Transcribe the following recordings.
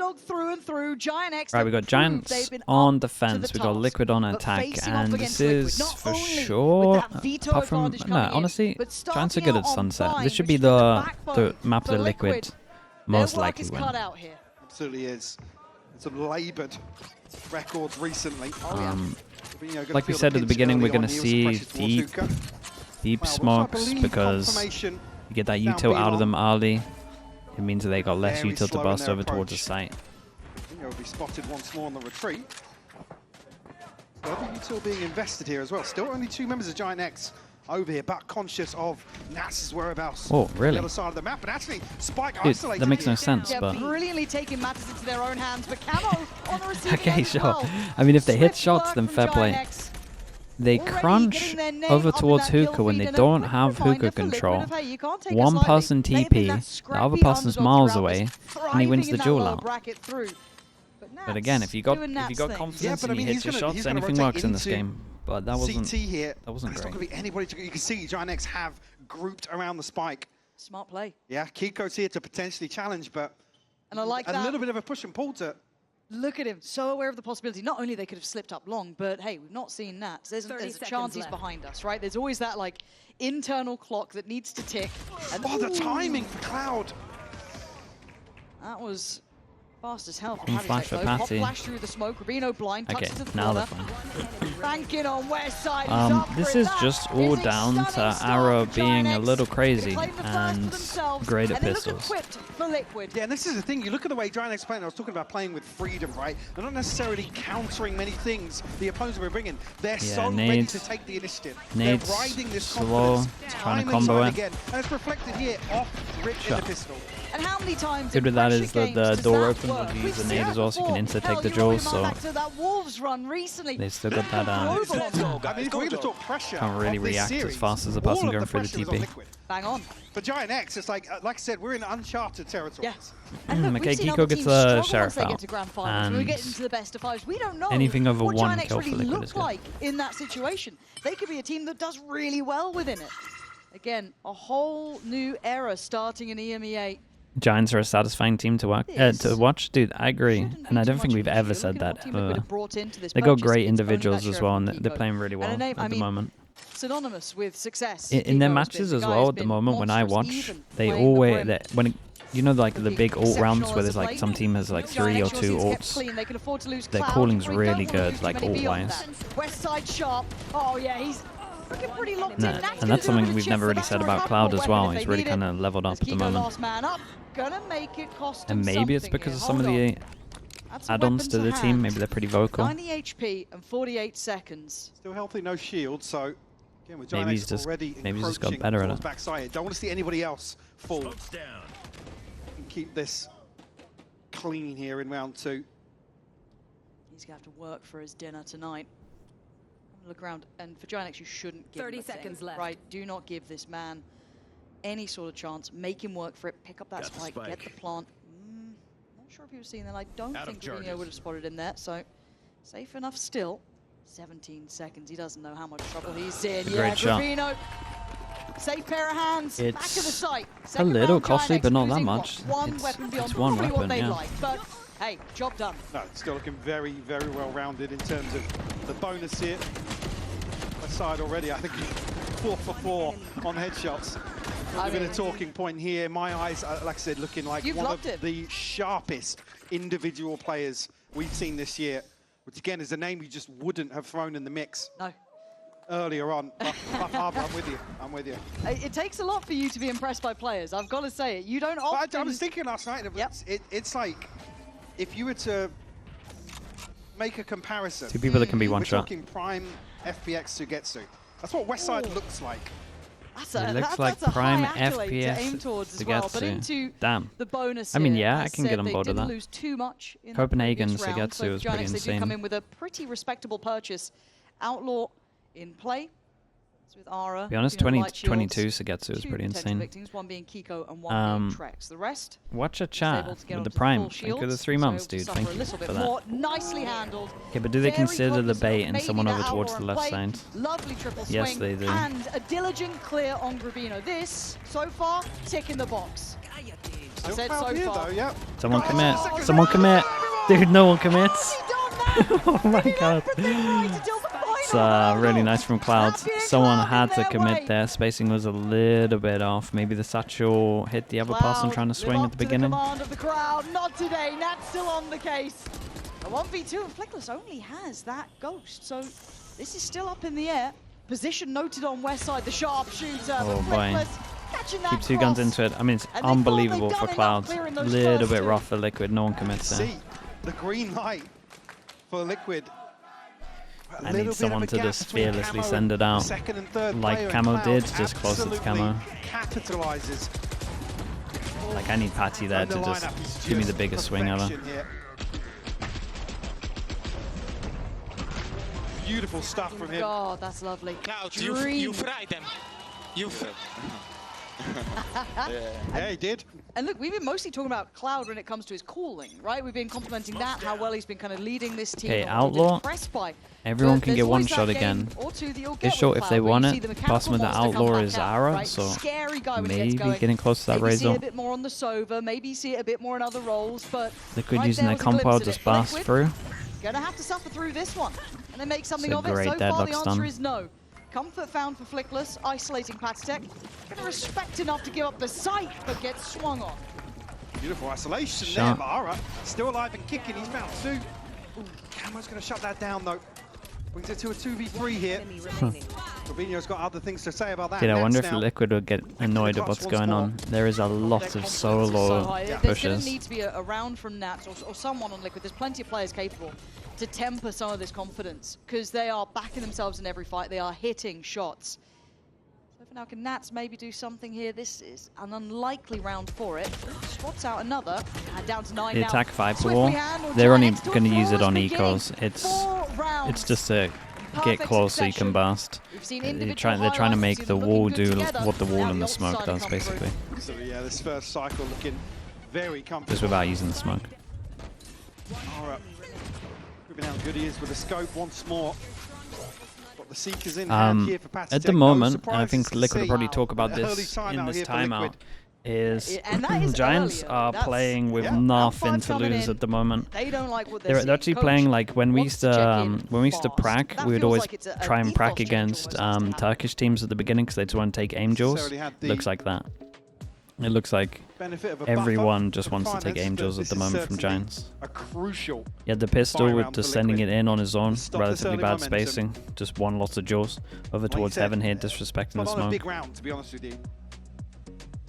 underdog through and through. Giant X. Right, we got Giants on defense. We got Liquid on attack, and this is for sure. Apart from honestly, Giants are good at Sunset. This should be the map of the Liquid most likely win. Absolutely is. Some laboured records recently. Like we said at the beginning, we're going to see deep smokes because you get that util out of them early. It means that they got less util to burst over towards the site. Will be spotted once more on the retreat. Other util being invested here as well. Still only 2 members of Giant X over here, but conscious of Nats's whereabouts. Oh, really? On the other side of the map, but actually Spike Dude, isolated that makes no here. sense. But brilliantly taking matters into their own hands, but Camo on the receiving okay, end sure. well. I mean, if they hit Swift shots, work then from fair Giant play. X. They crunch over towards hookah when they don't have hookah control. One person TP, the other person's miles away, and he wins the duel out. But again, if you got confidence and you hit your shots, anything works in this game. But that wasn't here. That wasn't There's great. not going to be anybody you can see Giant X have grouped around the spike. Smart play. Yeah, Kiko's here to potentially challenge, but and I like a little bit of a push and pull to. Look at him, so aware of the possibility. Not only they could have slipped up long, but hey, we've not seen that. There's a chance he's behind us, right? There's always that like internal clock that needs to tick. And the timing for Cloud. That was fast as hell. Flash for Pop Patty. flash through the smoke. Rubino blind. Okay, to the now corner. they're fine. Banking on West Side. This is just all down to Arrow being a little crazy and great at pistols. Yeah, and this is the thing. You look at the way Giant X playing. I was talking about playing with freedom, right? They're not necessarily countering many things the opponents are bringing. They're so ready to take the initiative. They're riding this slow, trying to combo it. Again. And it's reflected here off Rip in the pistol. And how many times good with that is that the door opens when you use the nade as well, so you can insta-take the duels, so they still got that, I mean, if we're going to talk pressure, can't really react as fast as the person going through the TP. Bang on. For Giant X, it's like I said, we're in uncharted territory. Yes. And look, okay, Kiko gets the Sheriff out, and we get into the best of fives. We don't know anything over what 1 Giant kill X for really Liquid is look good. like in that situation. They could be a team that does really well within it. Again, a whole new era starting in EMEA. Giants are a satisfying team to watch. Dude, I agree. And I don't think we've ever said that. They got great individuals as well, and they're playing really well at the moment. Synonymous with success. In their matches as well, at the moment, when I watch, they always... You know, like the big ult rounds where there's like some team has like 3 or 2 ults. Their calling's really good, like ult-wise. West Side sharp. Oh yeah, he's pretty locked in. And that's something we've never really said about Cloud as well. He's really kind of leveled up at the moment. And maybe it's because of some of the add-ons to the team. Maybe they're pretty vocal. 90 HP and 48 seconds. Still healthy, no shield, so again, with maybe he's just got better at it. Backside. Don't want to see anybody else fall. And keep this clean here in round 2. He's gonna have to work for his dinner tonight. Look around, and for Giant X, you shouldn't give 30 seconds left. Right, do not give this man any sort of chance. Make him work for it. Pick up that spike, get the plant. Not sure if he was seeing that. I don't think Rubino would have spotted him there, so safe enough still. 17 seconds. He doesn't know how much trouble he's in. Great shot. Rubino, safe pair of hands. It's back of the site. a little costly, but not that much. It's one weapon, yeah. Like, but hey, job done. No, it's still looking very, very well rounded in terms of the bonus here. Side already, I think 4 for 4 on headshots. A bit of talking point here. My eyes, like I said, looking like one of the sharpest individual players we've seen this year, which again is a name you just wouldn't have thrown in the mix. No. Earlier on. I'm with you. I'm with you. It takes a lot for you to be impressed by players. I've got to say it. You don't often... I was thinking last night, it's like if you were to make a comparison. 2 people that can be one shot. We're talking prime FPX Sugetsu. That's what West Side looks like. It looks like prime FPS Sugetsu. Damn. I mean, yeah, I can get on board with that. Copenhagen Sugetsu is pretty insane. They do come in with a pretty respectable purchase. Outlaw in play. With Ara, to be honest, 2022 Sugetsu is pretty insane. Victims, one being Kiko and one being Trex. The rest watch a chat with the Prime. Think of the 3 months, dude. Thank you for that. Nicely handled. Okay, but do they consider the bait and someone over towards the left side? Lovely triple swing. Yes, they do. And a diligent clear on Grabino. This, so far, tick in the box. Still said Cloud so here, far. though, yeah. Someone commit. Someone commit. Dude, no one commits. Oh my god. It's really nice from Cloud. Someone had to commit there. Spacing was a little bit off. Maybe the satchel hit the other person trying to swing at the beginning. Command of the crowd. Not today. Nat's still on the case. A 1v2 and Flickless only has that ghost. So this is still up in the air. Position noted on west side. The sharpshooter. Oh boy. Keep 2 guns into it. I mean, it's unbelievable for Cloud. A little bit rough for Liquid. No one commits there. See the green light for Liquid. I need someone to just fearlessly send it out. Like Camo did, just closer to Camo. Capitalizes. Like, I need Patty there to just give me the biggest swing ever. Beautiful stuff from him. God, that's lovely. Cloud, you fried them. Yeah, he did. And look, we've been mostly talking about Cloud when it comes to his calling, right? We've been complimenting that, how well he's been kind of leading this team. Okay, Outlaw. Everyone can get one shot again. This shot, if they want it, the person with the Outlaw is Ara, so maybe getting close to that Razor. See it a bit more on the Sova, maybe see it a bit more in other roles, but Liquid using their compo just blast through. Gonna have to suffer through this one, and then make something of it. So far, the answer is no. Comfort found for Flickless, isolating Patstek. Gonna respect enough to give up the sight, but gets swung on. Beautiful isolation there, but Ara still alive and kicking. He's found 2. Ooh, Camo's gonna shut that down though. Brings it to a 2v3 here. Robinho's got other things to say about that. I wonder if Liquid would get annoyed at what's going on. There is a lot of solo pushes. There's going to need to be a round from Nats or someone on Liquid. There's plenty of players capable to temper some of this confidence because they are backing themselves in every fight. They are hitting shots. So for now, can Nats maybe do something here? This is an unlikely round for it. Swaps out another. And down to 9 the now. attack 5 wall. They're only going to use it on ecos. It's just to get close so you can burst. They're trying to make the wall do what the wall and the smoke does, basically. So yeah, this first cycle looking very comfortable. Just without using the smoke. Alright. Proving how good he is with the scope once more. Got the Seekers in hand here for Patstek. At the moment, and I think Liquid will probably talk about this in this timeout, is Giants are playing with nothing to lose at the moment. They don't like what they're actually playing like when we used to prac, we would always try and prac against Turkish teams at the beginning because they just want to take aim duels. Looks like that. It looks like everyone just wants to take aim duels at the moment from Giants. You had the pistol with just sending it in on his own, relatively bad spacing, just won lots of duels. Over towards Heaven here, disrespecting the smoke.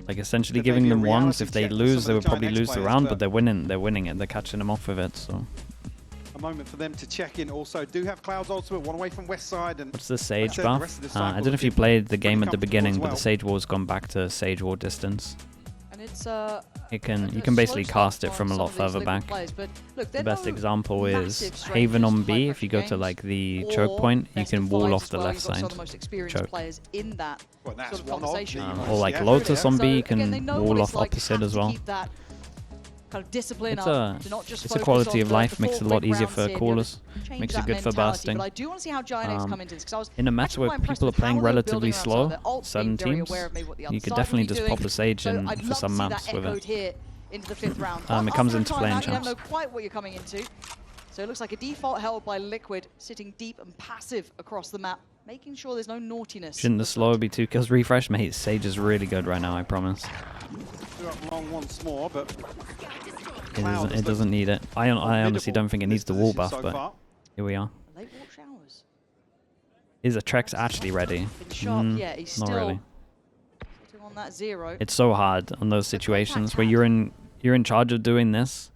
Like essentially giving them ones. If they lose, they would probably lose the round, but they're winning. They're winning it. They're catching them off with it. So. A moment for them to check in. Also, do have Cloud's ultimate, one away from west side. And what's the Sage buff? I don't know if you played the game at the beginning, but the Sage Wall's gone back to Sage Wall distance. And it's you can basically cast it from a lot further back. The best example is Haven on B. If you go to like the choke point, you can wall off the left side. Choke. Or like Lotus on B, you can wall off opposite as well. Kind of discipline it's a quality of life, makes it a lot easier for callers, makes it good for bursting. But I do want to see how Giant X come into this, because in a match where people are playing relatively slow, certain teams, you could definitely just pop a Sage in for some maps with it. Into the 5th round. It comes into play in champs. You don't know quite what you're coming into. So it looks like a default held by Liquid, sitting deep and passive across the map, making sure there's no naughtiness. Shouldn't the slower be 2 kills refresh? Mate, Sage is really good right now, I promise. Long once more, but it doesn't need it. I honestly don't think it needs the wall buff, but here we are. Is Atrex actually ready? Yeah, he's not really. On that 0. It's so hard on those situations where you're in charge of doing this.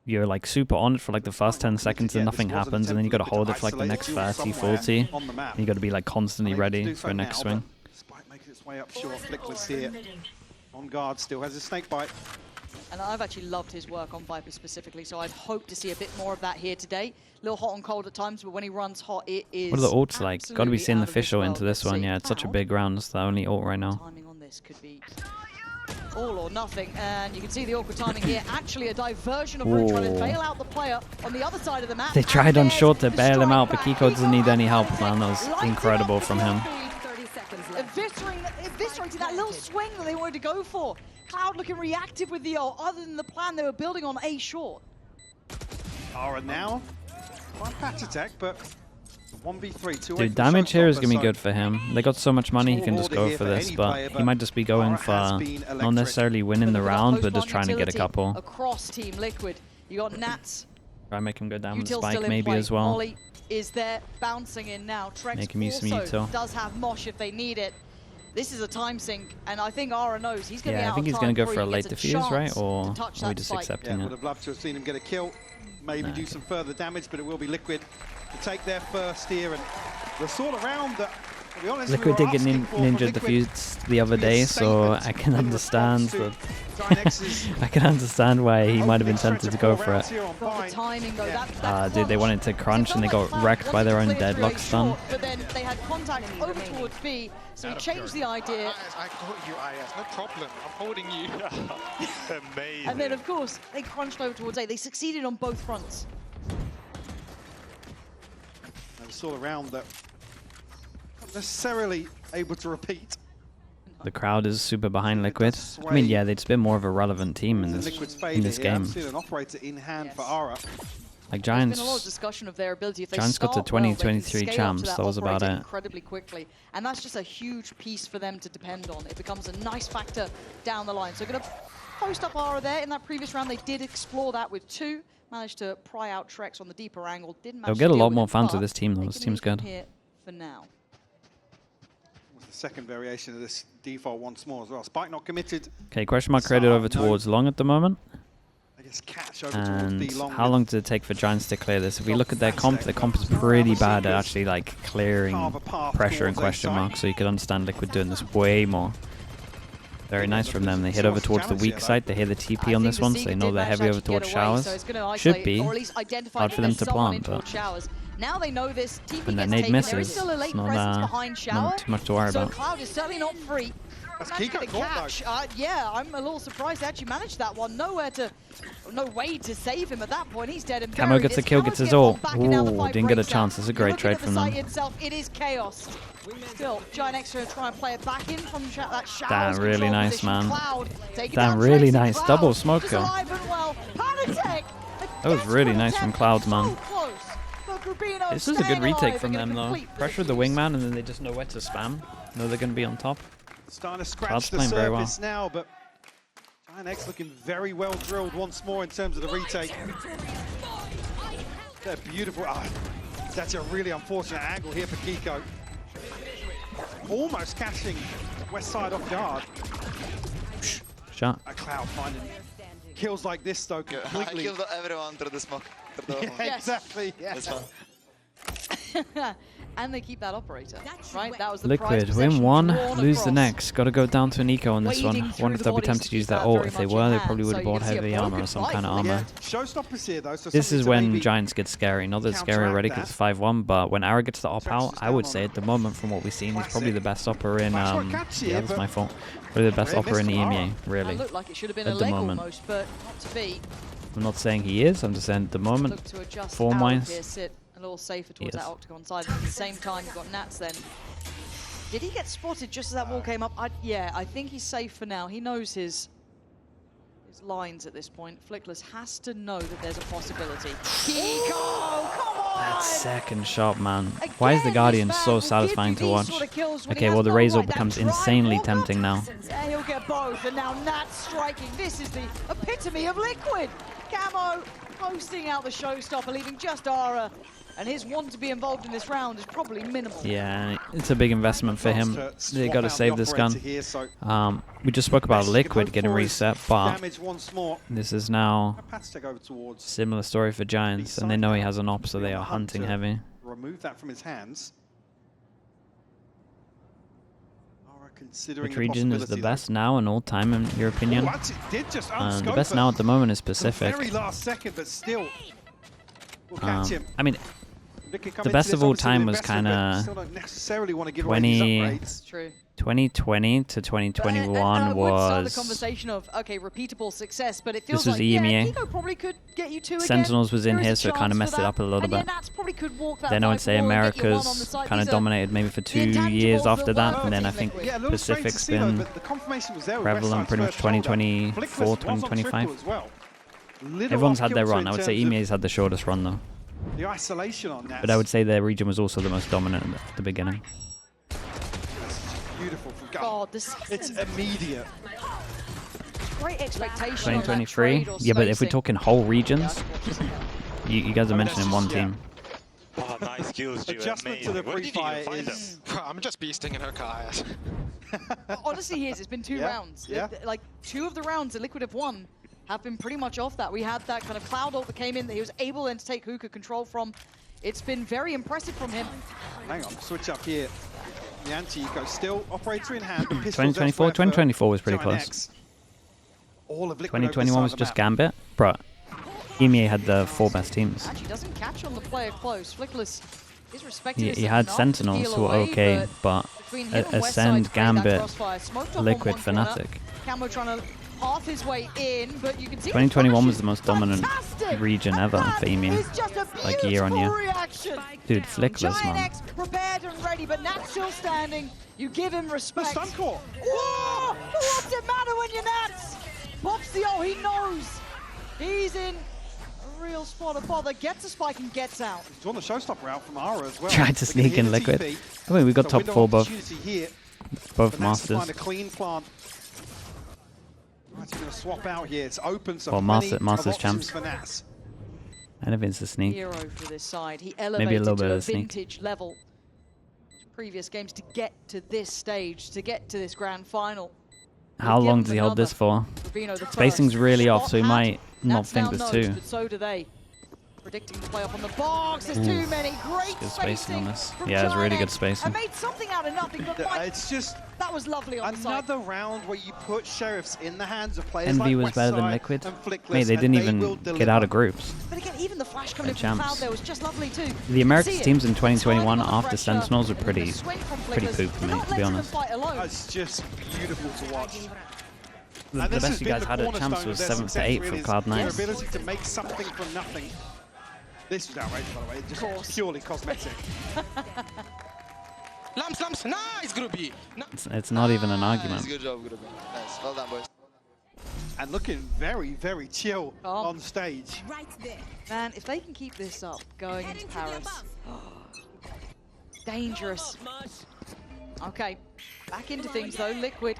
You're like super on it for like the first 10 seconds and nothing happens, and then you got to hold it for like the next 30, 40. You got to be like constantly ready for the next swing. Spike makes its way up short. Flickless here. On guard, still has a snake bite. And I've actually loved his work on Viper specifically, so I'd hope to see a bit more of that here today. A little hot and cold at times, but when he runs hot, it is. What are the ults like? Got to be seeing the official into this one. Yeah, it's such a big round. It's the only ult right now. Timing on this could be all or nothing, and you can see the awkward timing here. Actually, a diversion of Root trying to bail out the player on the other side of the map. They tried on short to bail him out, but Kiko doesn't need any help, man. That was incredible from him. Eviscerating that little swing that they wanted to go for. Cloud looking reactive with the ult, other than the plan they were building on A short. Ara now, one patch attack, but 1v3, 2 Dude, damage here is going to be good for him. They got so much money, he can just go for this, but he might just be going for not necessarily winning the round, but just trying to get a couple. Across Team Liquid, you got Nats. Try and make him go down with Spike maybe as well. Molly is there, bouncing in now. Trex make him use some util. Does have Mosh if they need it. This is a time sink, and I think Ara knows he's going to be out. I think he's going to go for a late defuse, right? Or are we just spike. accepting it? Would have loved to have seen him get a kill, maybe do some further damage, but it will be Liquid to take their first here, and the sort of round that, to be honest, Liquid did get ninja defused the other day, so I can understand that. I can understand why he might have been tempted to go for it. The timing, though, dude, they wanted to crunch and they got wrecked by their own deadlock stun. But then they had contact over towards B, so he changed the idea. I got you, IS, no problem. I'm holding you. Amazing. And then, of course, they crunched over towards A. They succeeded on both fronts. Sort of round that not necessarily able to repeat. The crowd is super behind Liquid. I mean, yeah, they'd just been more of a relevant team in this game. An operator in hand for Ara. Like Giants, There's been a lot of discussion of their ability. If they Giants got to 2023 champs. That was about it. Incredibly quickly, and that's just a huge piece for them to depend on. It becomes a nice factor down the line. So going to post up Ara there. In that previous round, they did explore that with 2. Managed to pry out Trex on the deeper angle. They'll get a lot more fans with this team, though. This team's good. Here for now. The second variation of this default once more as well. Spike not committed. Okay, question mark created over towards long at the moment. I guess catch over and towards B long. How long did it take for Giants to clear this? If we look at their comp is pretty bad at actually like clearing pressure and question mark. So you could understand Liquid doing this way more. Very nice from them. They hit over towards the weak side. They hear the TP on this one, so they know they're heavy over towards showers. Should be hard for them to plant, but now they know this. when that nade misses, it's not too much to worry about. Cloud is certainly not free. That's Kiko catch. Yeah, I'm a little surprised they actually managed that one. No way to save him at that point. He's dead and buried. Camo gets a kill, gets his ult. Ooh, didn't get a chance. That's a great trade from them. It is chaos. Still, Giant Extra try and play it back in from that shower. Damn, really nice, man. Damn, really nice. Double smoke kill. That was really nice from Clouds, man. This is a good retake from them, though. Pressure the wingman, and then they just know where to spam. Know they're going to be on top. Starting to scratch the surface now, but Giant X looking very well drilled once more in terms of the retake. They're beautiful. That's a really unfortunate angle here for Kiko. Almost catching West Side off guard. Shot. A Cloud finding kills like this though completely. I killed everyone through the smoke. Yeah, exactly. Yeah. That's fine. And they keep that operator, right? That was the Liquid win one, lose the next. Got to go down to an eco on this one. Wonder if they'll be tempted to use their ult. If they were, they probably would have bought heavy armor or some kind of armor. Showstoppers here though. So this is when Giants get scary. Not that it's scary already because it's 5-1, but when Ara gets the op out, I would say at the moment from what we've seen, he's probably the best opper in. Yeah, that's my fault. Probably the best opper in the EMEA, really. Looked like it should have been at the moment. Almost, but not to be. I'm not saying he is. I'm just saying at the moment, form-wise. A little safer towards that octagon side. At the same time, you've got Nats then. Did he get spotted just as that wall came up? Yeah, I think he's safe for now. He knows his lines at this point. Flickless has to know that there's a possibility. Kiko, come on! That second shot, man. Why is the Guardian so satisfying to watch? Okay, well, the Razor becomes insanely tempting now. Yeah, he'll get both, and now Nats striking. This is the epitome of Liquid. Camo posting out the showstopper, leaving just Ara. And his want to be involved in this round is probably minimal. Yeah, it's a big investment for him. They got to save this gun. We just spoke about Liquid getting reset, but this is now a similar story for Giants, and they know he has an op, so they are hunting heavy. Remove that from his hands. Which region is the best now and all time, in your opinion? The best now at the moment is Pacific. Very last second, but still. We'll catch him. I mean, the best of all time was kind of 20. 2020 to 2021 was was the conversation of okay, repeatable success, but it feels this was like EMEA. Kiko probably could get you two Sentinels again. was in There is here, a so it kind of chance messed for it up a little that. bit. Nats probably could walk that Then I would 5-4 say and get you one on the America's side. kind of These are dominated maybe for 2 the years intangibles after that that, work and then for I Team think Liquid. Yeah, a little strange to Pacific's see, though, been but the confirmation was there with prevalent Westside's pretty much first shoulder. 2024, Flickless was on 2025. triple as well. Little Everyone's had their off-kilter run. in I would say terms of EMEA's had the shortest run though. the isolation on that. But I would say their region was also the most dominant at the beginning. Beautiful from God, this it's immediate. great expectation. 2023? Yeah, but if we're talking whole regions, you guys are mentioning one team. Oh, nice kills, Joe. Adjustment to the Where did you even pre-fire find is... I'm just beasting in her car. Honestly, he is. It's been 2 rounds. Yeah. Like 2 of the rounds that Liquid have won have been pretty much off that. We had that kind of cloud ult that came in that he was able then to take hookah control from. It's been very impressive from him. Hang on, switch up here. The anti-eco still operator in hand. 2024 was pretty close. All of 2021 was just Gambit, but EMEA had the 4 best teams. Actually doesn't catch on the player close. Flickless is respected. You had Sentinels who were okay, but Ascend, Gambit, Liquid, Fnatic. Camo trying to path his way in, but you can see 2021 was the most dominant region ever for It's EMEA, just a like year on year. reaction. Dude, Flickless, Giant man. X prepared and ready, but Nat's still standing. You give him The respect. stun core. Whoa! What's it matter when you're Nats? Pops the ult, he knows. He's in a real spot of bother. Gets a spike and gets out. He's drawn the showstopper out from Ara as well. Tried to sneak in Liquid. I mean, we got top 4 both Masters. Find a clean plant. Right, he's going to swap out here. It's open. So Well, Masters champs. for Nats. Anything's a sneak. Hero for this side. He Maybe a elevated little bit to a of a sneak. vintage level. Previous games to get to this stage, to get to this grand final. How long does he hold this for? Rubino the Spacing's first. really off, Spot so he hat. might not Nats think now there's knows, 2. But so do they. Predicting the play up on the box. There's too many. Great Good spacing on this. from Yeah, it's really Giant good X. spacing. I made something out of nothing, but Mike, It's just that was lovely on the side. another round where you put sheriffs in the hands of players Envy like was better than Westside Liquid. and Flickless, Mate, they and didn't will even deliver. get out of groups. But again, even the flash coming in They're from the champs. cloud there was just lovely too. The Americas See it. teams in 2021 Sliding under after pressure, Sentinels were and pretty the swing from pretty Flickless. poop for They're me, not to be letting honest. them fight alone. It's just beautiful to watch. The And this best has you been guys the had at champs cornerstone was of their 7th to success, 8th really, from is their Cloud9. ability to make something from nothing. This was outrageous, by the way. Just purely cosmetic. Lamps, nice, Groupie. It's not even an Nice, argument. good job, Groupie. Nice, well done, boys. And looking very, very chill Oh. on stage. Right there. Man, if they can keep this up going into Paris, dangerous. Okay, back into things though. Liquid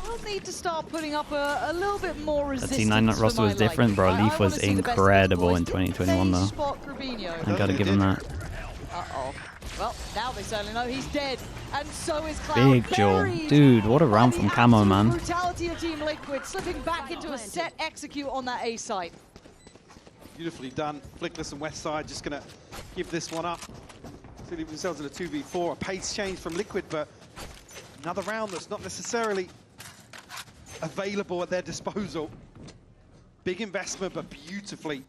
will need to start putting up a little bit more That resistance. T9 for roster my was different, liking. bro. I Leaf wanna was see the best of these incredible boys. in 2021 They though. spot Rubino. I gotta give him that. Uh-oh. Well, now they certainly know he's dead, and so is Cloud. Big Joel. Buried Dude, what a by round the from Camo, absolute man. Brutality of Team Liquid, slipping back into a set execute on that A site. Beautifully done. Flickless and Westside just going to give this one up. So leave themselves in a 2v4. A pace change from Liquid, but another round that's not necessarily available at their disposal. Big investment, but beautifully.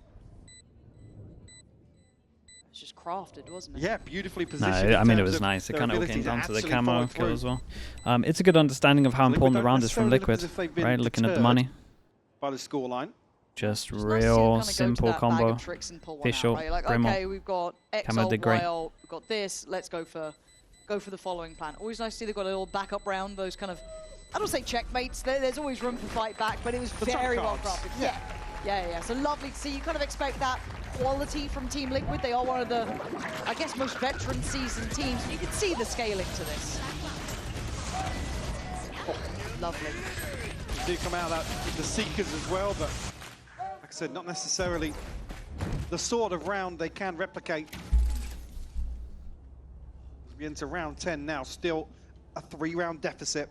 It's just crafted, wasn't it? Yeah, beautifully No, positioned. I mean, it was nice. It kind of all came down to the camo kill as well. It's a good understanding of how Liquid important the don't round is from necessarily look Liquid, as if they've been right? Looking at the deterred money. by the scoreline. Just It's nice to real kinda go to simple that bag combo. of tricks and pull one Fish out, ult, right? You're like, Brim ult. okay, we've got X Camo ult, did great. Y ult, we've got this. Let's go for the following plan. Always nice to see they've got a little backup round. Those kind of, I don't say checkmates. There's always room for fight back, but it was The top very well cards. crafted. Yeah. So lovely to see. You kind of expect that quality from Team Liquid. They are one of the, I guess, most veteran seasoned teams. You can see the scaling to this. Lovely. They do come out of that with the Seekers as well, but like I said, not necessarily the sort of round they can replicate. As we enter round 10 now, still a 3-round deficit.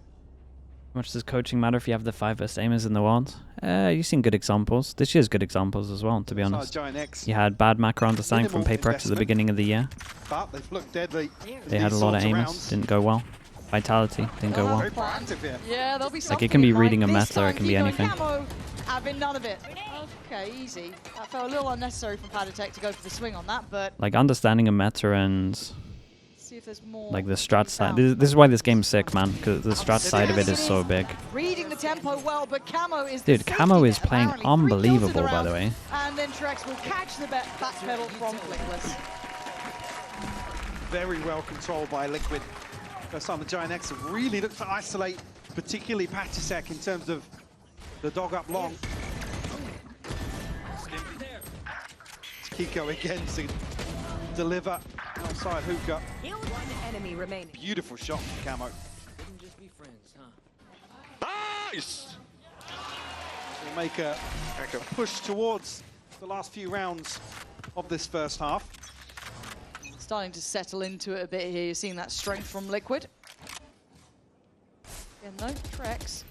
How much does coaching matter if you have the 5 best aimers in the world? You've seen good examples. This year's good examples as well, to be honest. Giant X, You had bad macro understanding from Minimal Paperex at the investment. beginning of the year. but they've looked deadly. They had a lot of aimers, didn't go well. Vitality didn't go Very well. proactive here. Yeah, there'll be something. it can be in mind. reading a This meta, or it time, can be Kiko and anything. Camo having none of it. Okay, easy. That felt a little unnecessary from Paditech to go for the swing on that, but Like understanding a meta and see if there's more. Like the strat side. This is why this game's sick, man, because the strat side of it is so big. Reading the tempo well, but Camo is Dude, Camo is playing unbelievable, by the way. And then Trex will catch the back pedal from Flickless. Very well controlled by Liquid. First time the Giant X have really looked to isolate, particularly Patisek in terms of the dog up long. It's Kiko again to deliver outside hookah. One enemy remaining. Beautiful shot from Camo. Nice! We'll make a push towards the last few rounds of this first half. Starting to settle into it a bit here. You're seeing that strength from Liquid. Yeah, no Trex.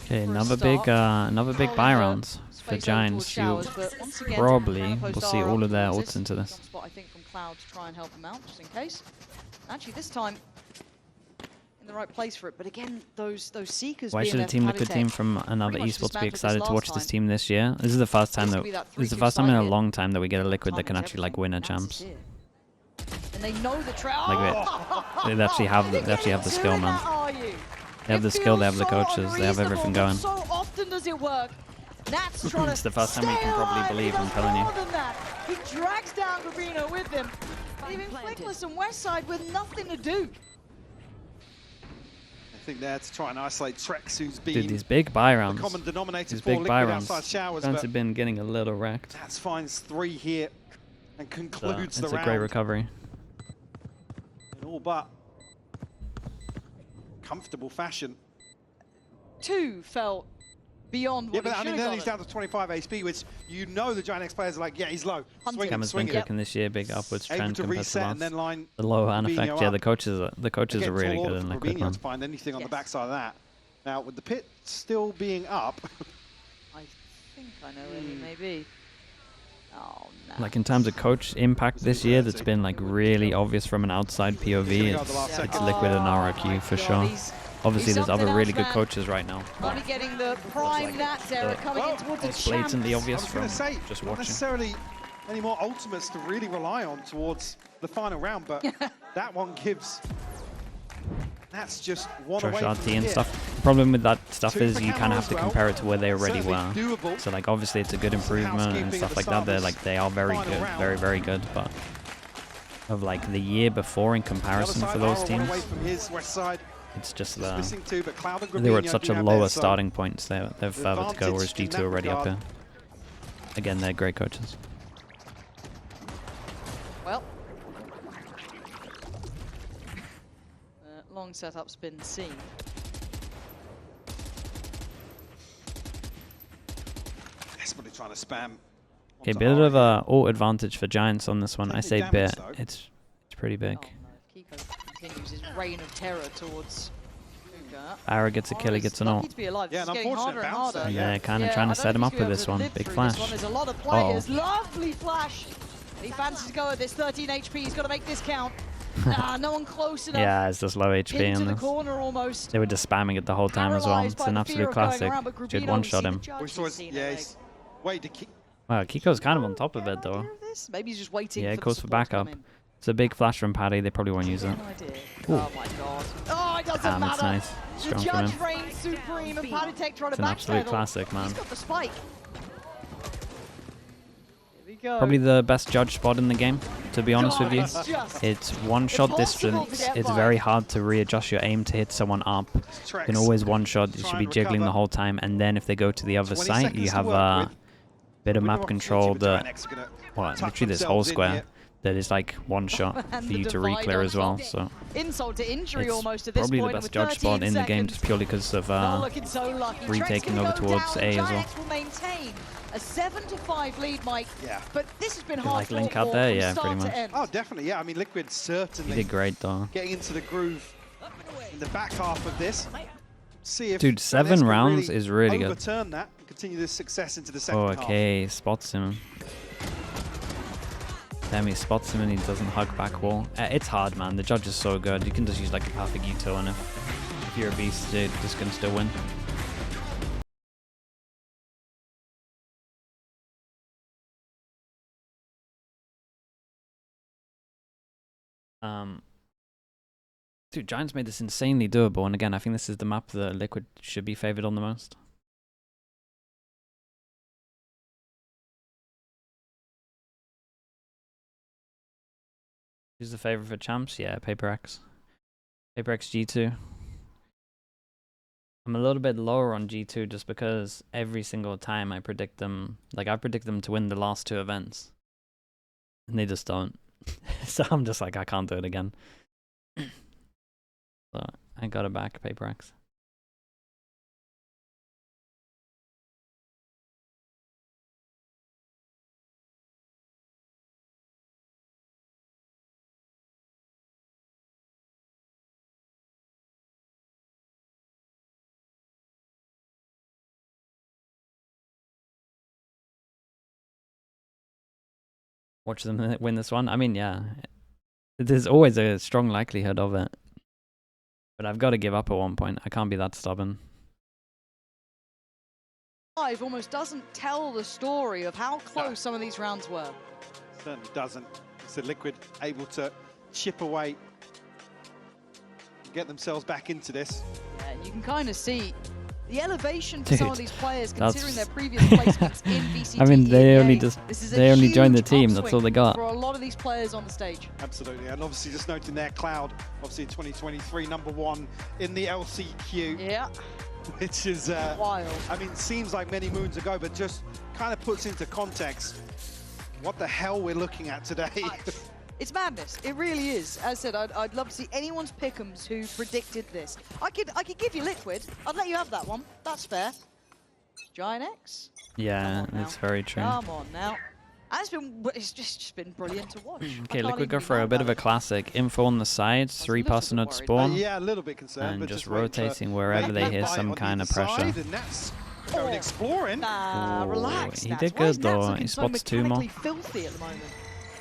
Okay, another big buy rounds for Giants. You probably will see all of their ults into this. Spot, I think, from Cloud to try and help them out, just in case. Actually, this time in the right place for it. But again, those Seekers. Why should a Team Liquid team from another esports be excited to watch this team this year? This is the first time in a long time that we get a Liquid that can actually like win a champs. And they know the trail. Like they actually have the skill, man. They have the skill, they have the coaches, they have everything going. So often does it work. Nat's trying it's the first time we can probably believe, I'm telling you. He drags down Gravino with him, leaving Flickless and Westside with nothing to do. I think they're to try and isolate Trex, who's been Dude, these big buy rounds. The common denominator these for big buy Liquid rounds. outside showers. Giants have been getting a little wrecked. Nats finds 3 here and concludes the round. It's a great recovery. In all but comfortable fashion. 2 felt beyond what he but I mean, then gotten. he's down to 25 HP, which you know the Giant X players are like, yeah, he's low. Cameron's been cooking this year, big upwards trend compared to last. And then line the low hand effect, yeah, the coaches are really good in Liquid, man. To find anything on the backside of that. Now, with the pit still being up, I think I know where he may be. Oh, no. Like in terms of coach impact this year, that's been like really obvious from an outside POV. It's Liquid and RRQ for sure. Obviously, there's other really good coaches right now. Only getting the prime Nats era coming in towards the It's blatantly obvious from just not watching. necessarily any more ultimates to really rely on towards the final round, but that one gives Nats just one away from RT and here. stuff. The problem with that stuff is you kind of have to compare it to where they already were. Doable. So like obviously it's a good improvement and stuff like that. They are very good, very good. But of like the year before in comparison for those teams, it's just they were at such a lower starting point, so they're further to go, whereas G2 are already up here. Again, they're great coaches. Well, long setup's been seen. Desperately trying to spam. Okay, bit of a ult advantage for Giants on this one. I say bit. It's pretty big. Oh, no. Kiko continues his reign of terror towards Hookah. Ara gets a kill, he gets an ult. Yeah, an unfortunate bounce. Yeah, kind of trying to set him up with this one. Big flash. There's a lot of players. Lovely flash. He fancies to go at this 13 HP. He's got to make this count. No one close enough. Yeah, it's just low HP in this. Corner almost. They were just spamming it the whole time as well. It's an absolute classic. Should one-shot him. Wow, Kiko's kind of on top of it though. Maybe he's just waiting. Yeah, it goes for backup. It's a big flash from Paddy. They probably won't use it. Oh my god. Oh, it doesn't matter. It's nice. Strong the from judge him. reigns supreme and Paddy trying It's to an absolute backpedal. classic, man. He's got the spike. Probably the best judge spot in the game, to be honest with you. It's one-shot distance. It's very hard to readjust your aim to hit someone up. You can always one-shot. You should be jiggling the whole time. And then if they go to the other site, you have a bit of map control that, well, literally this whole square that is like one-shot for you to re-clear as well. So insult to injury almost at it's this probably point the best judge spot in the game, just purely because of retaking over towards A as well. A 7-5 lead, Mike. Yeah. But this has been hard like Link out there, yeah, pretty much. Oh, definitely, yeah. I mean, Liquid certainly He did great though. Getting into the groove in the back half of this. See if Dude, 7 rounds is really good. Overturn that and continue this success into the second half. Okay, spots him. Damn, he spots him and he doesn't hug back wall. It's hard, man. The judge is so good. You can just use like a perfect util, and if you're a beast, you're just gonna still win. Dude, Giants made this insanely doable, and again, I think this is the map that Liquid should be favored on the most. Who's the favorite for champs? Yeah, PaperX. PaperX G2. I'm a little bit lower on G2 just because every single time I predict them, like I predict them to win the last 2 events. And they just don't. So I'm just like, I can't do it again. So I got it back, PaperX. Watch them win this one. I mean, yeah, there's always a strong likelihood of it. But I've got to give up at one point. I can't be that stubborn. Live almost doesn't tell the story of how close some of these rounds were. Certainly doesn't. It's a Liquid able to chip away, get themselves back into this. Yeah, and you can kind of see the elevation for some of these players, considering their previous placements in VCT. I mean, they EMEA. only joined the team. That's all they got. For a lot of these players on the stage. Absolutely, and obviously just noting there, Cloud, obviously in 2023, #1 in the LCQ. Yeah. Which is wild. I mean, seems like many moons ago, but just kind of puts into context what the hell we're looking at today. It's madness. It really is. As I said, I'd love to see anyone's pick'ems who predicted this. I could give you Liquid. I'd let you have that one. That's fair. Giant X. Yeah, it's very true. Come on now. And it's just been brilliant to watch. Okay, Liquid go for a bit of a classic. Info on the sides, 3 person at spawn. Yeah, a little bit concerned, and but just rotating wherever they hear some kind of pressure. And that's going exploring. Relax. He did good though. He spots 2 more. Filthy at the moment.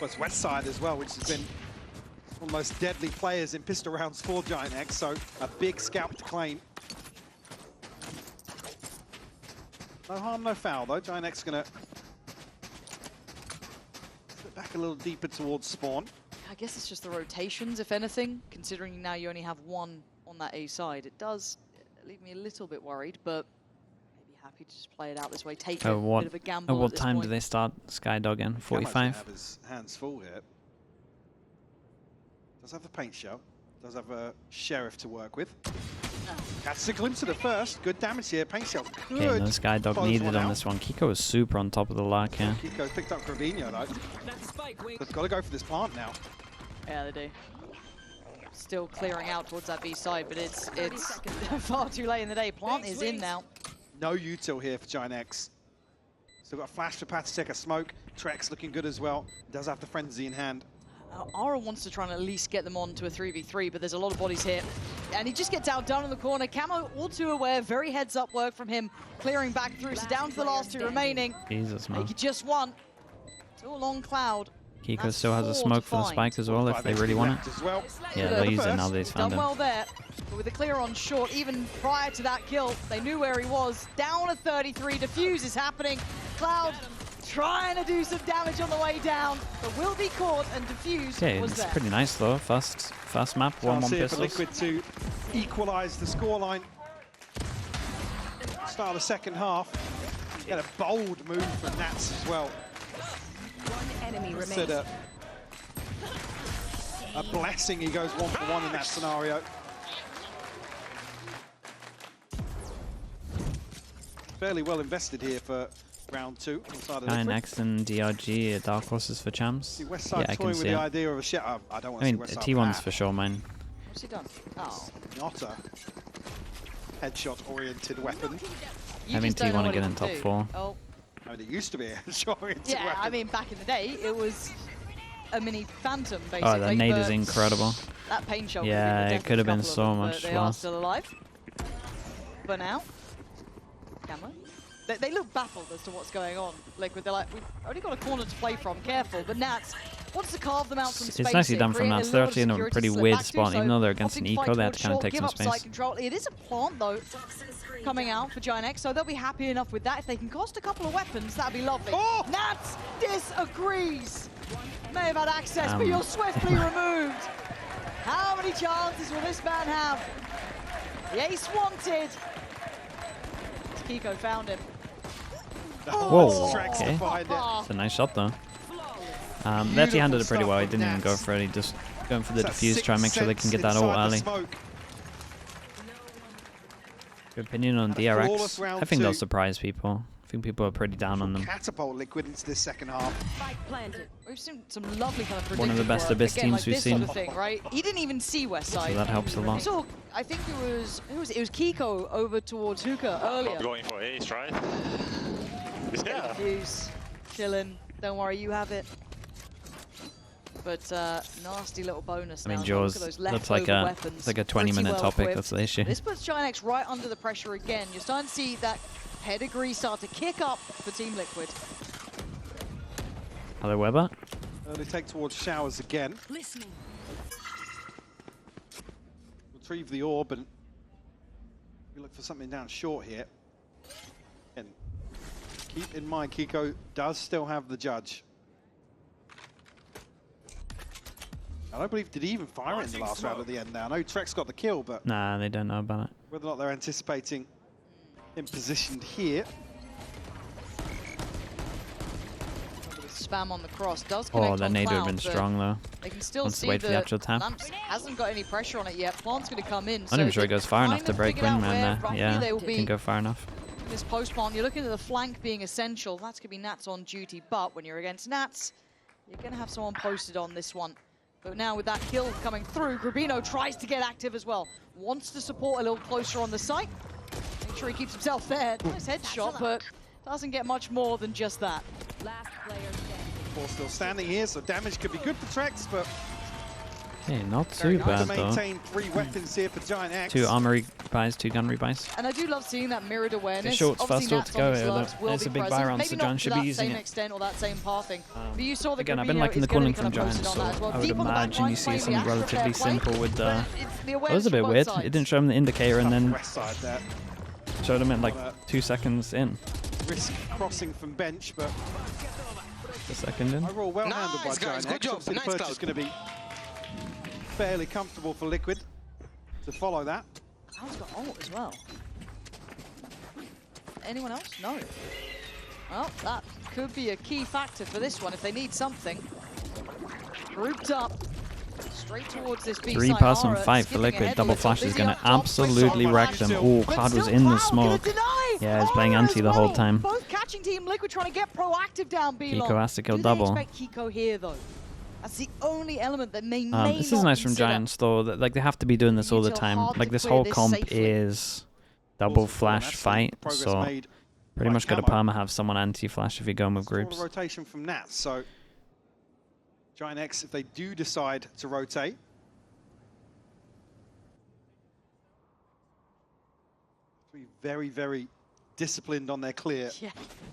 Well, it's West Side as well, which has been one of the most deadly players in pistol rounds for Giant X, so a big scalp to claim. No harm, no foul though. Giant X gonna slip back a little deeper towards spawn. I guess it's just the rotations, if anything, considering now you only have 1 on that A side. It does leave me a little bit worried, but maybe happy to just play it out this way, take a bit of a gamble. At what time do they start Skydog in? 45? Have his hands full here. Does have the paint shell. Does have a sheriff to work with. That's a glimpse of the first. Good damage here. Paint shell. Okay, no Skydog needed on this one. Kiko was super on top of the lark here. Kiko's picked up Gravino though. They've got to go for this plant now. Yeah, they do. Still clearing out towards that B side, but it's far too late in the day. Plant is in now. No util here for Giant X. Still got a flash for Pat to take a smoke. Trex looking good as well. Does have the frenzy in hand. Aura wants to try and at least get them on to a 3v3, but there's a lot of bodies here. And he just gets out down in the corner. Camo all too aware, very heads up work from him, clearing back through. So down to the last 2 remaining. Jesus, man. He just won. It's all on Cloud. Kiko still has a smoke for the spike as well if they really want it. Yeah, they'll use it now that he's found Done him. well there, but with the clear on short, even prior to that kill, they knew where he was. Down at 33, defuse is happening. Cloud trying to do some damage on the way down, but will be caught and defuse was there. It's pretty nice though. First map, 1-1 pistols. Liquid to equalize the scoreline. Start of the second half. Get a bold move from Nats as well. 1 enemy remains. A blessing he goes 1 for 1 in that scenario. Fairly well invested here for round 2. Giant X and DRG are dark horses for champs. See West Side yeah, I can toying see with the it. idea of a shit. I don't want I to mean, see West T1's for sure mine. What's he done? Oh. Not a headshot-oriented weapon. I mean, T1 again in top 4. Oh. I mean, it used to be a headshot-oriented weapon. Yeah, I mean, back in the day, it was a mini phantom, basically. Oh, that nade is incredible. That paint shot. Yeah, it could have been so much They are still alive. For now. Camera. They look baffled as to what's going on. Liquid, they're like, we've only got a corner to play from, careful. But Nats wants to carve them out from space. It's nicely done from Nats. They're actually in a pretty weird spot. Even though they're against an eco, they have to kind of take some space. Control. It is a plant, though, coming out for Giant X, so they'll be happy enough with that. If they can cost a couple of weapons, that'd be lovely. Oh! Nats disagrees. May have had access, but you're swiftly removed. How many chances will this man have? The ace wanted. Kiko found him. Whoa, okay. It's a nice shot though. They actually handled it pretty well. He didn't even go for it. He just going for the defuse, try and make sure they can get that ult early. Your opinion on DRX? I think they'll surprise people. I think people are pretty down on them. Catapult Liquid into this second half. We've seen some lovely kind of one of the best Abyss teams we've seen. Sort of thing, right? He didn't even see Westside. So that helps a lot. So I think it was Kiko over towards Hookah earlier. Going for ace, right? Yeah. Defuse, chillin'. Don't worry, you have it. But nasty little bonus. I mean, now. Jaws, that's like a 20-minute topic. That's the issue. This puts Giant X right under the pressure again. You're starting to see that pedigree start to kick up for Team Liquid. Hello, Weber. Early take towards Showers again. Listening. Retrieve the orb and we look for something down short here. And keep in mind, Kiko does still have the judge. I don't believe, did he even fire it in the last round at the end now? I know Trex got the kill, but... Nah, they don't know about it. Whether or not they're anticipating him positioned here. Spam on the cross does connect. Oh, that nade would have been strong though. They can still Wants see to wait for the actual tap. Lamps hasn't got any pressure on it yet. Plant's going to come in. I'm not even sure it goes far enough to break Windman there. Yeah, didn't go far enough. This post plant, you're looking at the flank being essential. That's going to be Nats on duty, but when you're against Nats, you're going to have someone posted on this one. But now with that kill coming through, Grubino tries to get active as well. Wants to support a little closer on the site. Make sure he keeps himself there. Nice headshot, but doesn't get much more than just that. Last player standing. Four still standing here, so damage could be good for Trex, but... Okay, not too bad though. Maintain 3 weapons here for Giant X. 2 armory buys, 2 gunnery buys. And I do love seeing that mirrored awareness. Short's first ult to go here. It's a big buy round, so Giant should be using it. Extent or that same pathing. But you saw the again, I've been liking the calling from Giant, so I would imagine you see something relatively simple with the... It was a bit weird. It didn't show him the indicator and then showed him at like 2 seconds in. Risk crossing from bench, but... A second in. Overall, well handled by Giant X. Obviously, the purchase is going to be fairly comfortable for Liquid to follow that. Al's got ult as well. Anyone else? No. Well, that could be a key factor for this one if they need something. Grouped up. Straight towards this B-side. 3-person fight for Liquid. Double Flash is going to absolutely wreck them. Oh, Cloud was in the smoke. Yeah, he's playing anti the whole time. Both catching Team Liquid trying to get proactive down B-long. Kiko has to kill double. Expect Kiko here though. That's the only element that may this is nice from Giants though. That, like they have to be doing this all the time. Like this whole comp is double flash fight, so pretty much got to perma have someone anti-flash if you're going with groups. Rotation from Nats, so Giant X, if they do decide to rotate, be very, very disciplined on their clear. Yeah.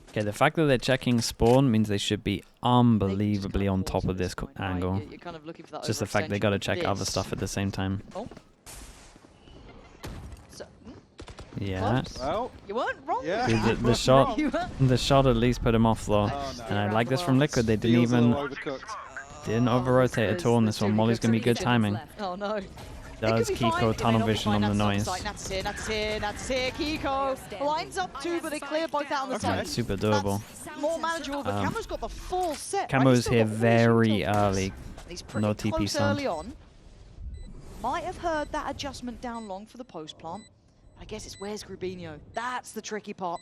Okay, the fact that they're checking spawn means they should be unbelievably on top of this angle. You're kind of looking for that just the fact they got to check other stuff at the same time. Oh. So, yeah. Well, you weren't wrong. Yeah. Dude, the shot at least put him off though. Oh, no. And I like this from Liquid. They didn't even over rotate at all in this one. Molly's gonna be good timing. Oh no. Does Kiko tunnel vision on the noise? Nats here, Kiko lines up 2, but they clear both out on the side. Super doable. More manageable, but Camo's got the full set. Camo's here very early. He's pretty no TP close sound. early on. Might have heard that adjustment down long for the post plant. I guess it's where's Grubino. That's the tricky part.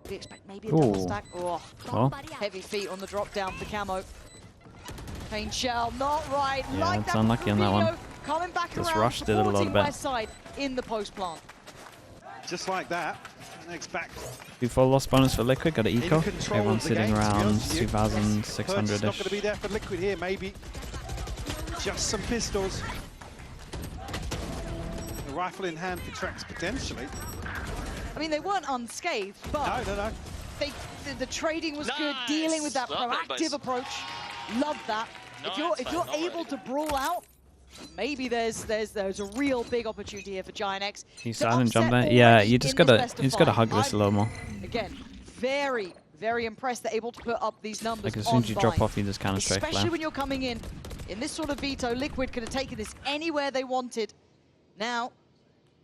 We expect maybe a double stack. Oh, well. Heavy feet on the drop down for Camo. Pain shell, not right. Yeah, like it's that unlucky on that one. Coming back This around, rush did it a little bit. West side in the post plant. Just like that. Next back. 2-4 loss bonus for Liquid. Got an eco. Everyone's sitting around 2,600-ish. Not going to be there for Liquid here. Maybe just some pistols. A rifle in hand for Trex potentially. I mean, they weren't unscathed, but No. the trading was good, dealing with that proactive approach. Love that. If you're able to brawl out, maybe there's a real big opportunity here for Giant X. You silent jump there? Yeah, you just gotta hug this a little more. Again, very, very impressed they're able to put up these numbers. Like as soon as you drop off, you just kind of straight Especially left. when you're coming in this sort of veto, Liquid could have taken this anywhere they wanted. Now,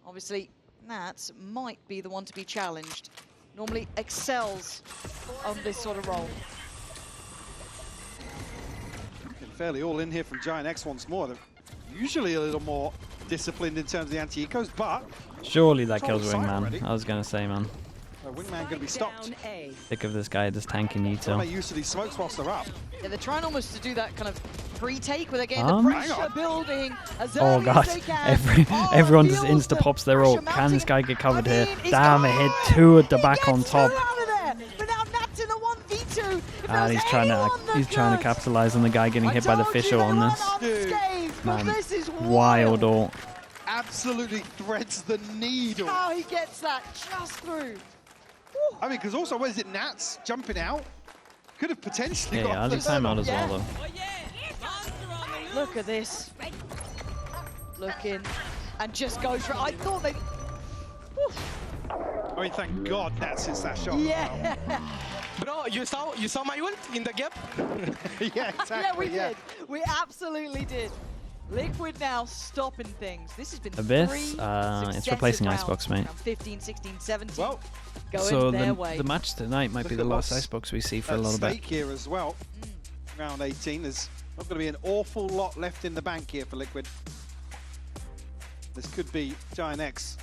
obviously, Nats might be the one to be challenged. Normally excels on this sort of role. And fairly all in here from Giant X once more. They're usually a little more disciplined in terms of the anti-ecos, but... Surely that kills Wingman. I was going to say, man. Wingman going to be stopped. Think of this guy just tanking you two. Make use of these smokes whilst they're up. Yeah, they're trying almost to do that kind of pre-take where they're getting the pressure building as oh early god, as they can. everyone just insta-pops their ult. Can this guy get covered here? Damn, it hit two at the back on top. But now Nat's in the 1v2. And he's trying to capitalize on the guy getting hit by the Fisher on this. Man, this is wild ult. Absolutely threads the needle. How he gets that just through. I mean, because also, what is it, Nats jumping out? Could have potentially got early timeout as well, though. Look at this. Looking. And just goes for it. I thought they... Whew. I mean, thank God Nats hits that shot. Yeah. Bro, you saw my ult in the gap? Yeah, exactly. Yeah, we did. We absolutely did. Liquid now stopping things. This has been Abyss, it's replacing Icebox, mate. 15, 16, 17. Well, so the match tonight might be the last Icebox we see for a little bit. Here as well. Round 18. There's not going to be an awful lot left in the bank here for Liquid. This could be Giant X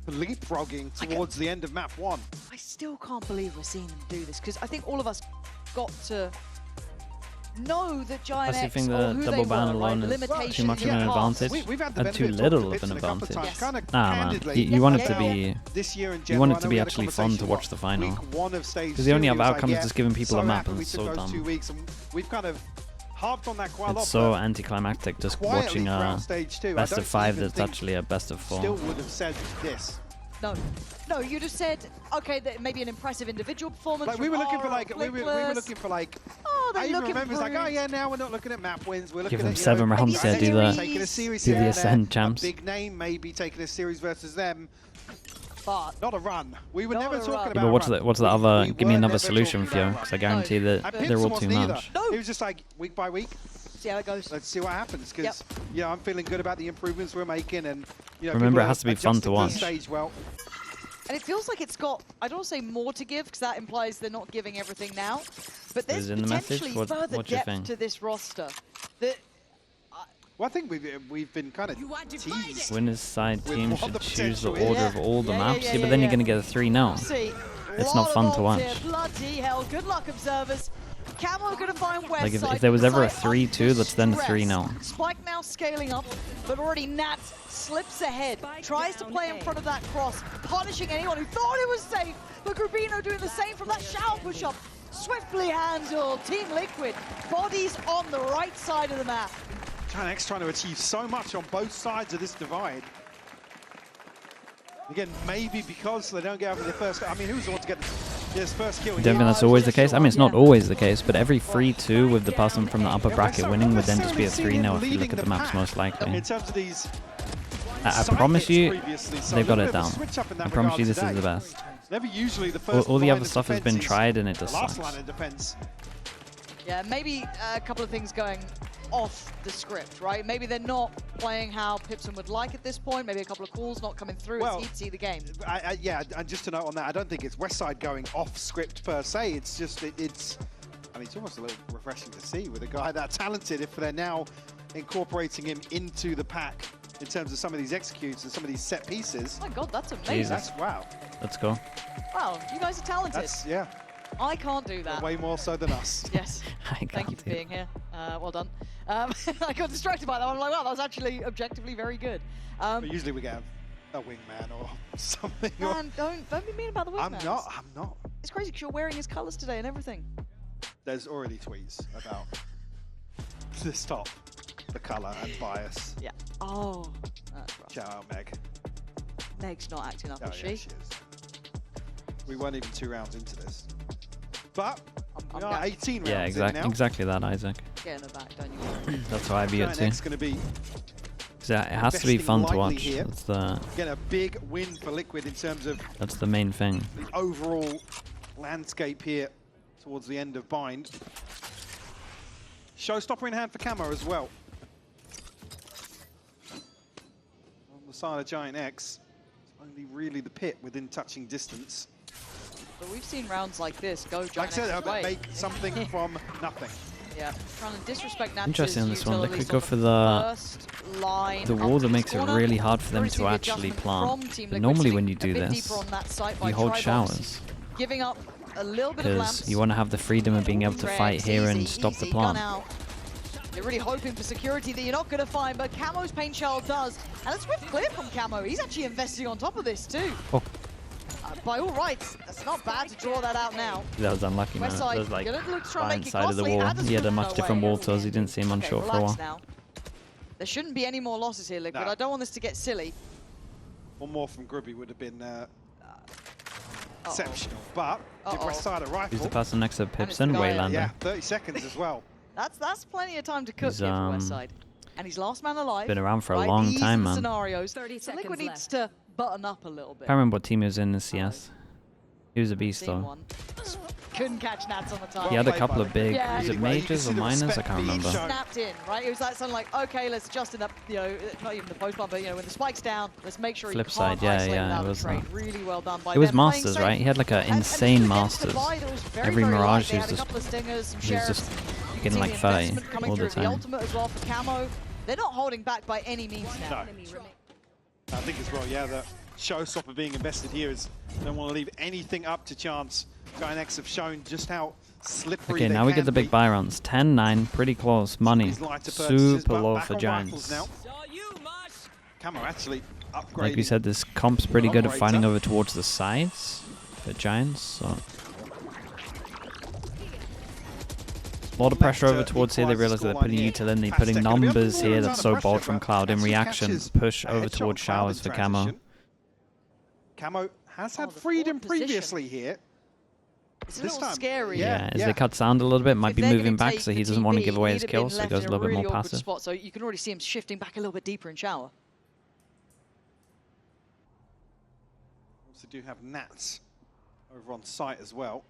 leapfrogging towards the end of map 1. I still can't believe we're seeing them do this because I think all of us got to know that Giant X think the double ban alone is too much of an advantage and too little of an advantage. Nah, man, you want it to be actually fun to watch the final. Because the only other outcome is just giving people a map, and it's so dumb. We've kind of harped on that quite a lot. It's so anticlimactic just watching a best of 5 that's actually a best of 4. Still would have said this. No, you just said okay, that maybe an impressive individual performance. Like we were looking for like oh, I even remember it's like, oh yeah, now we're not looking at map wins. We're looking Give them at 7 rounds there, do the Ascend champs. A big name maybe taking a series versus them. But not a run. We were never talking about. But what's the other? Give me another solution, Fio, because I guarantee that they're all too much. It was just like week by week. See how it goes. Let's see what happens, because yeah, I'm feeling good about the improvements we're making, and you know, remember it has to be fun to watch. Stage well. And it feels like it's got, I don't want to say more to give, because that implies they're not giving everything now. But there's potentially further depth to this roster. That, well, I think we've been kind of teased. Winners side team should choose the order of all the maps. Yeah, but then you're going to get a 3-0. It's not fun to watch. Bloody hell, good luck, observers. Camo gonna find West like side. If there was ever a 3-2, that's then a 3-0. Spike now scaling up, but already Nat slips ahead, tries to play in front of that cross, punishing anyone who thought it was safe, but Grubino doing the same from that shower push-up. Swiftly handled, Team Liquid, bodies on the right side of the map. Giant X trying to achieve so much on both sides of this divide. Again, maybe because they don't get over the first. I mean, who's the one to get this first kill? I don't think that's always the case. I mean, it's not always the case, but every 3-2 with the person from the upper bracket winning would then just be a 3-0 if you look at the maps most likely. In terms of these, I promise you, they've got it down. I promise you this is the best. Never usually the first. All the other stuff has been tried and it just last sucks. line of defense. Yeah, maybe a couple of things going off the script, right? Maybe they're not playing how Pipson would like at this point. Maybe a couple of calls not coming through as he'd see the game. Yeah, and just to note on that, I don't think it's Westside going off script per se. It's just, I mean, it's almost a little refreshing to see with a guy that talented if they're now incorporating him into the pack in terms of some of these executes and some of these set pieces. Oh my God, that's amazing. Jesus. Wow. Let's go. Wow, you guys are talented. Yeah. I can't do that. Way more so than us. Yes. Thank you for being here. Well done. I got distracted by that. I'm like, wow, that was actually objectively very good. But usually we get a wingman or something. Man, don't be mean about the wingman. I'm not. It's crazy because you're wearing his colours today and everything. There's already tweets about this top, the colour and bias. Yeah. Oh, that's rough. Shout out, Meg. Meg's not acting up, is she? She is. We weren't even 2 rounds into this. But we I'm are 18 rounds Yeah, exactly that, Isaac. Get in the back, don't you worry. That's how I view it too. Gonna be It has to be fun to watch. here. That's Get a big win for Liquid in terms of the main thing. the overall landscape here towards the end of Bind. Showstopper in hand for Camo as well. On the side of Giant X, it's only really the pit within touching distance. But we've seen rounds like this go Giant Like I said, X's way. make something from nothing. Yeah, trying to disrespect Nat's Interesting on this one. They utilities could go on for first line the wall up that to makes it corner. really hard for them Very to senior actually adjustment plant. from Team But Liquid, normally sitting when you a do bit this, deeper on that site by you hold Tribox, showers. giving up a little bit of Because lamps. you want to have the freedom of being able to fight Rex, here and easy, stop the easy, gun plant. out. You're really hoping for security that you're not going to find, but Camo's Paint Shell does. And a swift clear from Camo. He's actually investing on top of this too. Oh, By all rights, that's not bad to draw that out now. that was unlucky, man. Westside, That was like gonna look to try and make blind it side of the costly. wall. Adders He had a moving much different away. wall toes. He didn't see him on Okay, short for a relax while. now. There shouldn't be any more losses here, Liquid. No. I don't want this to get silly. One more from Grubby would have been exceptional. But give Westside a rifle. Who's the person next to it's Pipson? the guy- Waylander. Yeah, 30 seconds as well. That's plenty of time to cook He's, here for Westside. And he's last man alive. Been around for a right? long These time, are the man. Scenarios. 30 So Liquid seconds needs left. to button up a little bit. I can't remember what team he was in this CS. He was a beast Seen though. one. Couldn't catch Nats on the time. He had a played couple by of big, Yeah. was it Really well. You can majors see or the minors? I respect can't being remember. shown. Snapped in, right? It was like something like, okay, let's adjust in the, not even the post bump, but when the spike's down, let's make sure Flip he side, can't yeah, isolate yeah, without it a was trade. that. Really well done by It was them. Playing Masters, safe. right? He had like an And insane against the Masters. buy that was very, Every very light. Mirage They he had was a just couple of stingers, some he was sheriffs. just You can getting see like the 30 investment coming all the through. time. Ultimate as well for Camo. They're not holding back by any means now. Enemy remaining. I think as well, yeah, that Showstopper being invested here is don't want to leave anything up to chance. Giant X have shown just how slippery Okay, they now we can get the big be. buy rounds. 10-9, pretty close. Money, These lighter purchases, super but low back for on rifles Giants. now. Camo actually upgrading. Like we said, this comp's pretty good at Operator. fighting over towards the sides for Giants. So a lot of pressure over towards here. They realize that they're putting util in. They're putting numbers here. That's so bold from Cloud. In reaction, push over towards showers for Camo. Camo has had the freedom forward position. previously here. It's a This little time, scary. Yeah, as yeah. they cut sound a little bit, might If be they're moving gonna back, take so he the doesn't want to TP, give away he'd his have kill, been so he left goes a in little bit really more awkward passive. spot, so you can already see him shifting back a little bit deeper in shower. Also do have Nats over on site as well.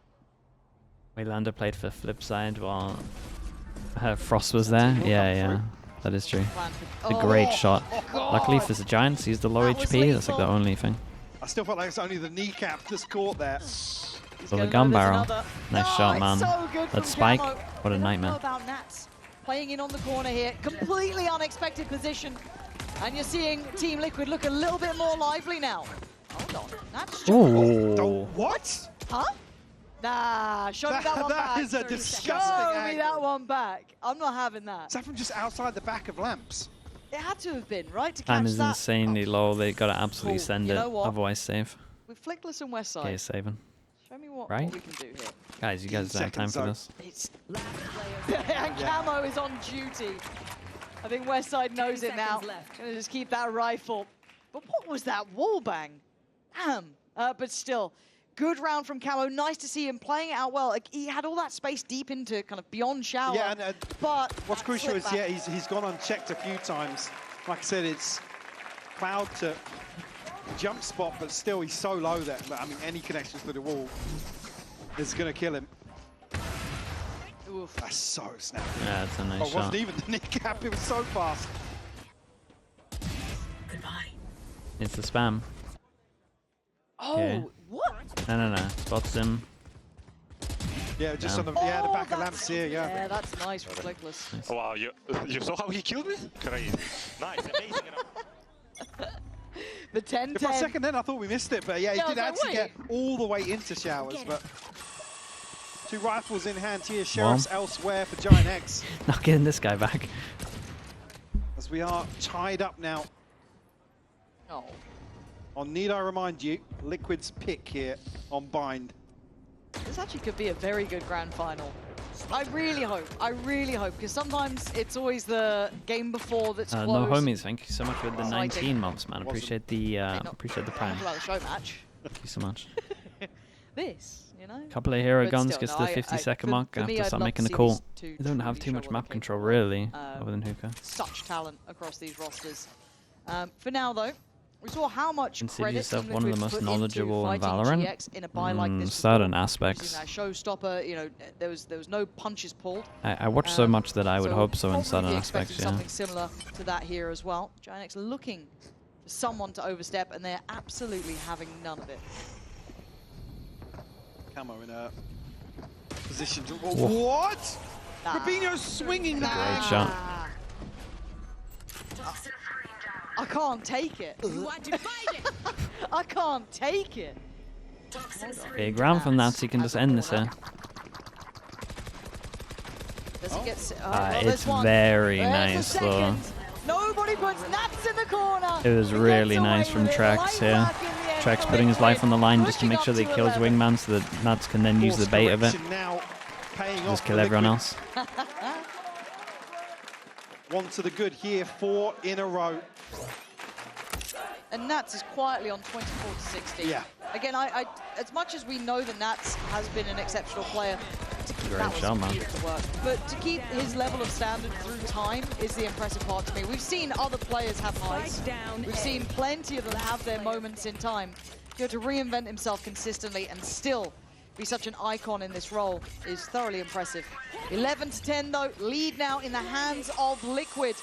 Waylander played for flip side while Frost was there. Yeah, that is true. A great shot. Luckily for the Giants, he's the low That was HP. That's like the lethal. only thing. I still felt like it's only the kneecap that's caught there. So the gun barrel. Nice shot, man. So good That from spike, Camo. what a They don't nightmare. know about Nats playing in on the corner here. Completely unexpected position. And you're seeing Team Liquid look a little bit more lively now. Hold on. Nats Oh, What? Huh? Nah, show me that one back. That is a disgusting Show me angle. that one back. I'm not having that. Is that from just outside the back of lamps? It had to have been, right? To catch time is that. insanely low. They gotta absolutely Cool. send You it. know what? Otherwise, save. With Flickless and Westside. Okay, saving. Show me what Right? we can do here. Guys, you guys don't have time for this. It's and Camo is on duty. I think Westside knows it now. seconds left. Gonna just keep that rifle. But what was that wall bang? Damn. But still, good round from Camo. Nice to see him playing it out well. Like, he had all that space deep into kind of beyond shower. Yeah, and but what's that crucial slip is, back- yeah, he's gone unchecked a few times. Like I said, it's Cloud to jump spot, but still he's so low that, I mean, any connections to the wall is going to kill him. Oof. That's so snappy. Yeah, it's a nice Oh, it shot. wasn't even the kneecap, it was so fast. It's the spam. Oh, Okay. what? No. Spots him. Yeah, just on the, Oh, the back of that's- lamps here, yeah. Yeah, that's nice from Flickless. Wow, you saw how he killed me? Crazy. Nice, amazing. The 10-10. For a second then I thought we missed it, but yeah, he Yeah, I did was like, actually get wait. all the way into showers, but two rifles in hand here, Sheriff's elsewhere for Giant X, Not getting this guy back. as we are tied up now. Oh. On Need I Remind You, Liquid's pick here on Bind. This actually could be a very good grand final. I really hope, because sometimes it's always the game before that's close. No homies, thank you so much for the 19 months, man. Appreciate the prime. About the show match. Thank you so much. This, you know. Couple of hero But guns still, gets no, to the 50-second for mark. I have me, to I'd start love making to a see call. these two You don't have truly too show much what map they're control, capable really, of. other than hookah. Such talent across these rosters. For now, though, we saw how much Consider credit yourself Team one of the Liquid most put knowledgeable into in Valorant. GX in a buy like this Certain before. aspects. Using that showstopper, you know, there was no punches pulled. I watch so much that I would hope so in certain probably aspects, expecting something similar to that here as well. Giants looking for someone to overstep, and they're absolutely having none of it. Camo in a position to... What? Rubinho's swinging that. Great shot. I can't take it. I can't take it. Big round from that, so you can just end this here. It's It's very nice, though. Nobody puts Nats in the corner. It was really nice from Trex here. Trex putting his life on the line just to make sure that he kills Wingman so that Nats can then use the bait of it. Just kill everyone else. One to the good here, 4 in a row. And Nats is quietly on 24-60. Yeah. Again, I as much as we know that Nats has been an exceptional player, Great shot, man. But to keep his level of standard through time is the impressive part to me. We've seen other players have highs. We've seen plenty of them have their moments in time. You know, to reinvent himself consistently and still be such an icon in this role is thoroughly impressive. 11-10 though, lead now in the hands of Liquid.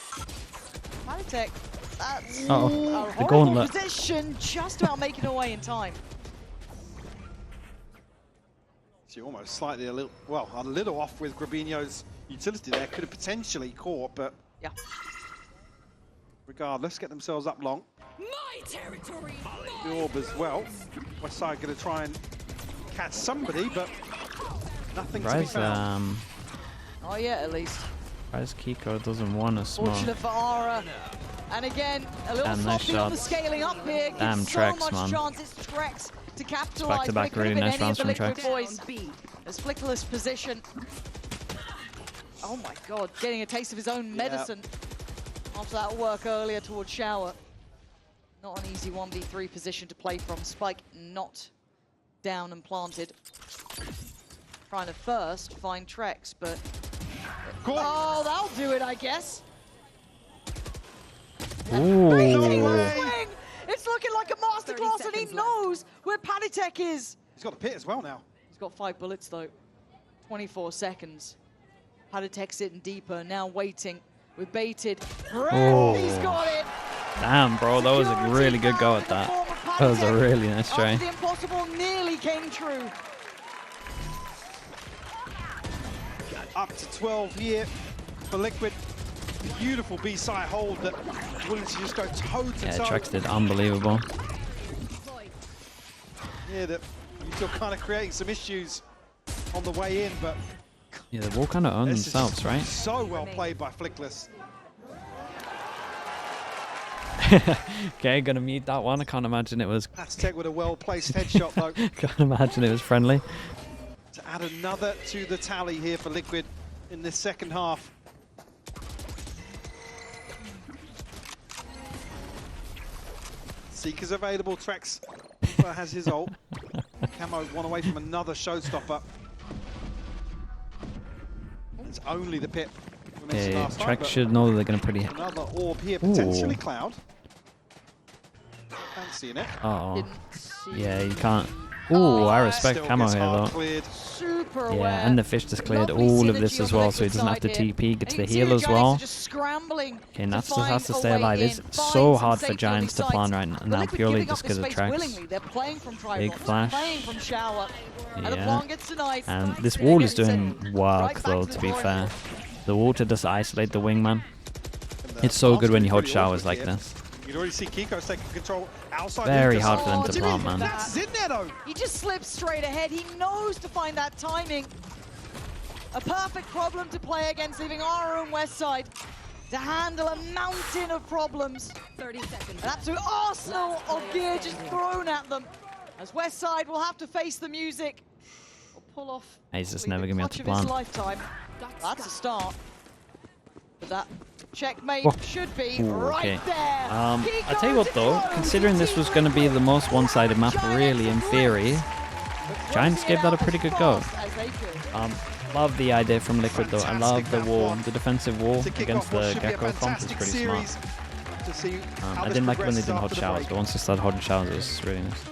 Retakes, that's a horrible gauntlet. position, just about making her way in time. She almost slightly a little off with Grabinho's utility there. Could have potentially caught, but yeah. Regardless, get themselves up long. My territory. The orb as well. Westside going to try and catch somebody, but nothing to be found. Oh yeah, at least. Rise Kiko doesn't want to smoke. Fortunate for Ara. And again, a little sloppy on the scaling up here. Damn, so Trex, much man. chance. It's Trex to capitalize. Back-to-back really nice rounds from Trex. Boys. As Flickless position. Oh my god, getting a taste of his own medicine after that work earlier towards Shower. Not an easy 1v3 position to play from. Spike not down and planted. Trying to first find Trex, but... Oh, that'll do it, I guess. Ooh. It's looking like a masterclass, and he knows where Retakes is. He's got the pit as well now. He's got 5 bullets, though. 24 seconds. Retakes sitting deeper, now waiting with baited. He's got it. Damn, bro, that was a really good go at that. That was a really nice try. The impossible nearly came true. Up to 12 here for Liquid. Beautiful B-side hold that willing to just go toe-to-toe. Yeah, Trex did unbelievable. Yeah, that you're still kind of creating some issues on the way in, but... Yeah, they've all kind of owned themselves, right? So well played by Flickless. Okay, gonna mute that one. I can't imagine it was... Aztec with a well-placed headshot, though. Can't imagine it was friendly. To add another to the tally here for Liquid in this second half. Seeker's available. Trex has his ult. Camo one away from another showstopper. It's only the pit. Yeah, Trex should know that they're going to pretty... Another orb here, potentially Cloud. Fancying it. Uh-oh. Yeah, you can't... Ooh, I respect Camo here, though. Super aware. Yeah, and the fish just cleared all of this as well, so he doesn't have to TP, gets the heal as well. Okay, Nats just has to stay alive. It's so hard for Giants to plan right now, purely just because of Trex. Big flash. Yeah. And this wall is doing work, though, to be fair. The wall to just isolate the wingman. It's so good when you hold showers like this. You can already see Kiko's taking control outside. Very hard for them to plant, man. That's in there, though. He just slips straight ahead. He knows to find that timing. A perfect problem to play against, leaving Ara and Westside to handle a mountain of problems. 30 seconds. An absolute arsenal of gear just thrown at them. As Westside will have to face the music. pull off. He's just never going to be able to plan. Lifetime. That's a start. But that checkmate should be right there. I tell you what though, considering this was going to be the most one-sided map really in theory, Giants gave that a pretty good go. Love the idea from Liquid though. I love the wall, the defensive wall against the Gecko comp is pretty smart. I didn't like it when they did hot showers, but once they started hot showers it was really nice.